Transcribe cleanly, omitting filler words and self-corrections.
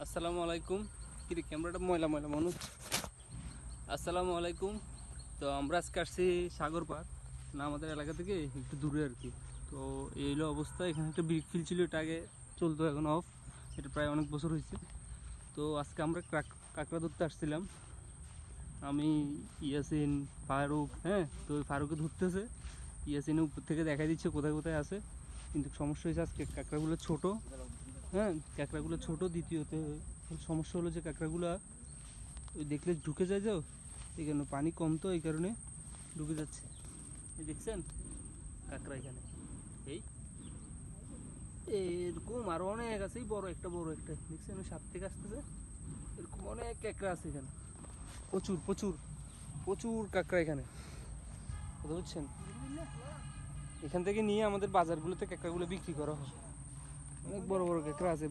আসসালামু আলাইকুম। কিরে ক্যামেরাটা ময়লা ময়লা মানুষ। আসসালামু আলাইকুম। তো আমরা আজকে আসছি সাগর পাড়, না আমাদের এলাকা থেকে একটু দূরে আর কি। তো এই হলো অবস্থা। এখানে একটা ব্রিক ফিল ছিল, এটা আগে চলতো, এখন অফ। এটা প্রায় অনেক বছর হয়েছে। তো আজকে আমরা কাঁকড়া ধরতে আসছিলাম, আমি, ইয়াসিন, ফারুক। হ্যাঁ, তো ওই ফারুকে ধরতেছে, ইয়াসিনের উপর থেকে দেখা দিচ্ছে কোথায় কোথায় আছে। কিন্তু সমস্যা হয়েছে আজকে কাঁকড়াগুলো ছোট। হ্যাঁ, কাঁকড়াগুলো ছোট। দ্বিতীয়ত সমস্যা হলো যে কাঁকড়াগুলো ওই দেখলে ঢুকে যায়, যাও এই কারণে পানি কম, তো এই কারণে ঢুকে যাচ্ছে। এই দেখছেন কাঁকড়া এখানে, এই এরকম আরো অনেক আছে। এই বড় একটা দেখছেন, ওই সাপ থেকে আসতেছে। এরকম অনেক কাঁকড়া আছে এখানে, প্রচুর প্রচুর প্রচুর কাঁকড়া এখানে, কথা বুঝছেন। এখান থেকে নিয়ে আমাদের বাজারগুলোতে কাঁকড়াগুলো বিক্রি করা হয়। অনেক বড় বড় কাঁকড়া আছে।